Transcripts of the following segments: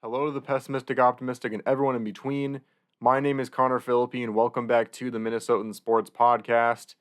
Hello to the pessimistic, optimistic, and everyone in between. My name is Connor Philippi, and welcome back to the Minnesotan Sports Podcast.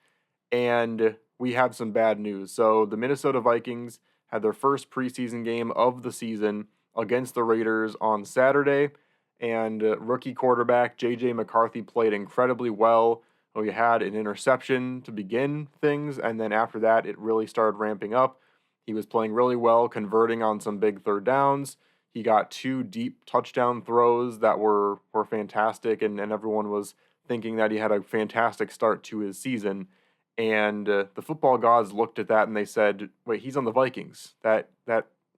And we have some bad news. So, the Minnesota Vikings had their first preseason game of the season against the Raiders on Saturday. And rookie quarterback J.J. McCarthy played incredibly well. We had an interception to begin things, and then after that, it really started ramping up. He was playing really well, converting on some big third downs. He got two deep touchdown throws that were fantastic, and everyone was thinking that he had a fantastic start to his season. And the football gods looked at that and they said, "Wait, he's on the Vikings. That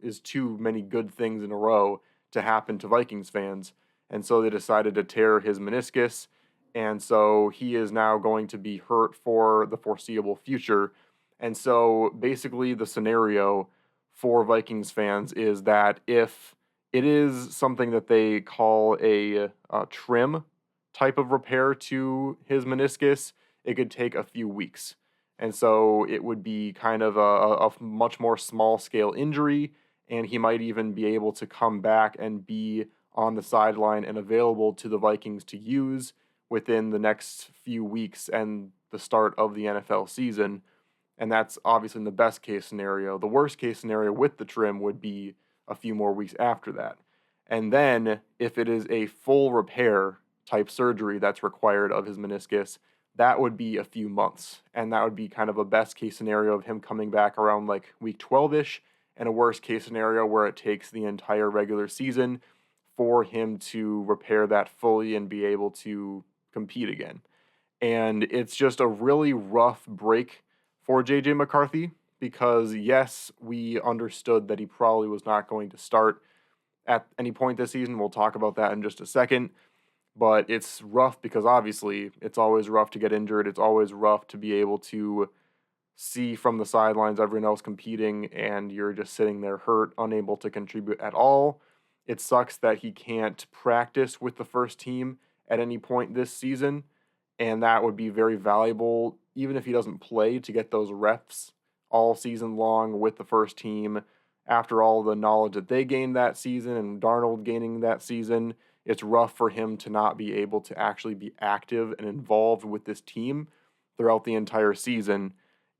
is too many good things in a row to happen to Vikings fans." And so they decided to tear his meniscus, and so he is now going to be hurt for the foreseeable future. And so basically, the scenario for Vikings fans is that if it is something that they call a trim type of repair to his meniscus, it could take a few weeks. And so it would be kind of a much more small scale injury, and he might even be able to come back and be on the sideline and available to the Vikings to use within the next few weeks and the start of the NFL season. And that's obviously in the best case scenario. The worst case scenario with the trim would be a few more weeks after that. And then if it is a full repair type surgery that's required of his meniscus, that would be a few months. And that would be kind of a best case scenario of him coming back around like week 12-ish, and a worst case scenario where it takes the entire regular season for him to repair that fully and be able to compete again. And it's just a really rough break for J.J. McCarthy because, yes, we understood that he probably was not going to start at any point this season. We'll talk about that in just a second. But it's rough because obviously it's always rough to get injured. It's always rough to be able to see from the sidelines everyone else competing and you're just sitting there hurt, unable to contribute at all. It sucks that he can't practice with the first team at any point this season, and that would be very valuable, even if he doesn't play, to get those reps all season long with the first team. After all the knowledge that they gained that season and Darnold gaining that season, it's rough for him to not be able to actually be active and involved with this team throughout the entire season.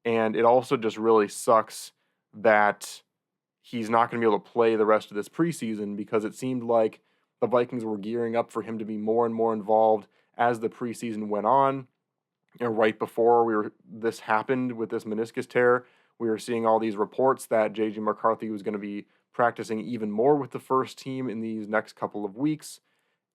And it also just really sucks that he's not going to be able to play the rest of this preseason because it seemed like the Vikings were gearing up for him to be more and more involved as the preseason went on. And right before this happened with this meniscus tear, we were seeing all these reports that J.J. McCarthy was going to be practicing even more with the first team in these next couple of weeks,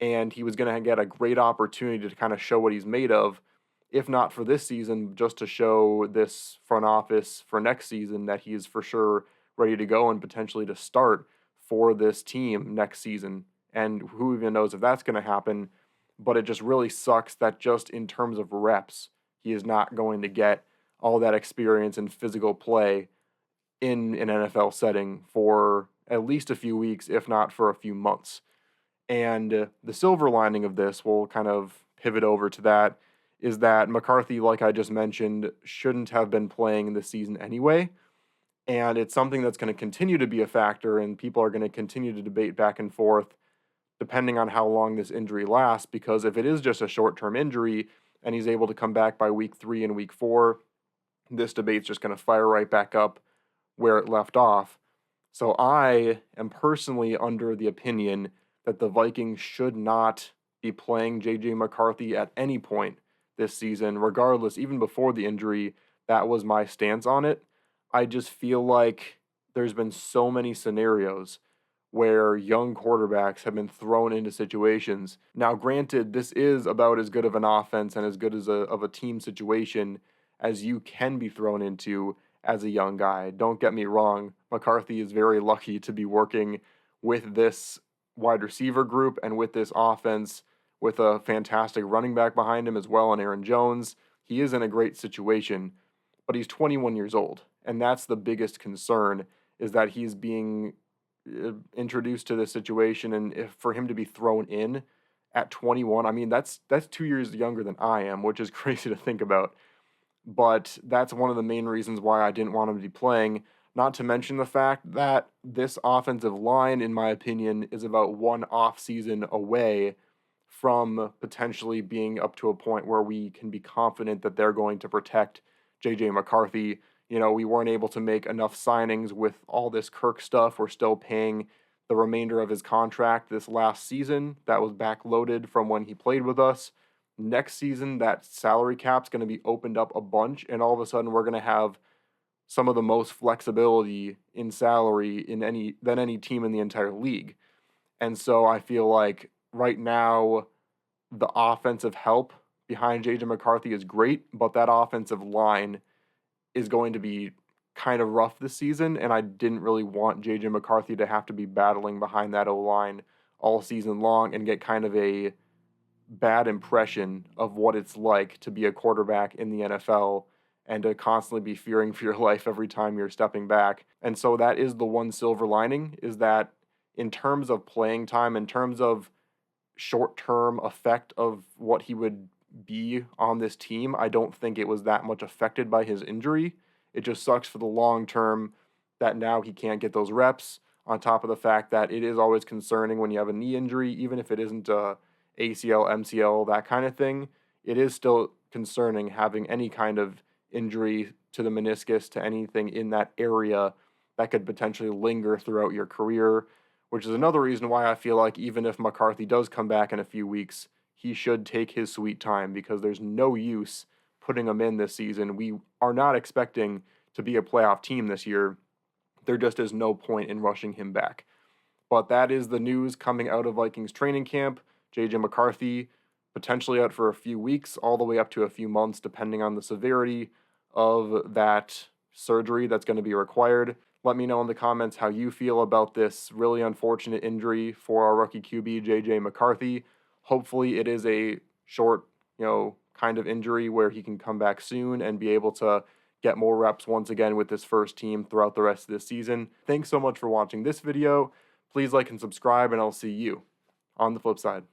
and he was going to get a great opportunity to kind of show what he's made of, if not for this season, just to show this front office for next season that he is for sure ready to go and potentially to start for this team next season. And who even knows if that's going to happen, but it just really sucks that just in terms of reps, he is not going to get all that experience in physical play in an NFL setting for at least a few weeks, if not for a few months. And the silver lining of this, we'll kind of pivot over to that, is that McCarthy, like I just mentioned, shouldn't have been playing this season anyway. And it's something that's going to continue to be a factor, and people are going to continue to debate back and forth depending on how long this injury lasts, because if it is just a short-term injury and he's able to come back by week 3 and week 4, this debate's just going to fire right back up where it left off. So I am personally under the opinion that the Vikings should not be playing J.J. McCarthy at any point this season, regardless, even before the injury. That was my stance on it. I just feel like there's been so many scenarios where young quarterbacks have been thrown into situations. Now, granted, this is about as good of an offense and as good as of a team situation as you can be thrown into as a young guy. Don't get me wrong, McCarthy is very lucky to be working with this wide receiver group and with this offense with a fantastic running back behind him as well, and Aaron Jones. He is in a great situation, but he's 21 years old, and that's the biggest concern, is that he's being introduced to this situation, and if for him to be thrown in at 21, I mean, that's 2 years younger than I am, which is crazy to think about. But that's one of the main reasons why I didn't want him to be playing. Not to mention the fact that this offensive line, in my opinion, is about one off season away from potentially being up to a point where we can be confident that they're going to protect JJ McCarthy. You know, we weren't able to make enough signings with all this Kirk stuff. We're still paying the remainder of his contract this last season. That was backloaded from when he played with us. Next season, that salary cap's going to be opened up a bunch, and all of a sudden, we're going to have some of the most flexibility in salary than any team in the entire league. And so I feel like right now the offensive help behind JJ McCarthy is great, but that offensive line is going to be kind of rough this season, and I didn't really want JJ McCarthy to have to be battling behind that O-line all season long and get kind of a bad impression of what it's like to be a quarterback in the NFL and to constantly be fearing for your life every time you're stepping back. And so that is the one silver lining, is that in terms of playing time, in terms of short-term effect of what he would be on this team, I don't think it was that much affected by his injury. It just sucks for the long term that now he can't get those reps, on top of the fact that it is always concerning when you have a knee injury, even if it isn't a ACL, MCL, that kind of thing. It is still concerning having any kind of injury to the meniscus, to anything in that area that could potentially linger throughout your career, which is another reason why I feel like even if McCarthy does come back in a few weeks, he should take his sweet time, because there's no use putting him in this season. We are not expecting to be a playoff team this year. There just is no point in rushing him back. But that is the news coming out of Vikings training camp. JJ McCarthy potentially out for a few weeks, all the way up to a few months, depending on the severity of that surgery that's going to be required. Let me know in the comments how you feel about this really unfortunate injury for our rookie QB, JJ McCarthy. Hopefully it is a short, kind of injury where he can come back soon and be able to get more reps once again with this first team throughout the rest of this season. Thanks so much for watching this video. Please like and subscribe, and I'll see you on the flip side.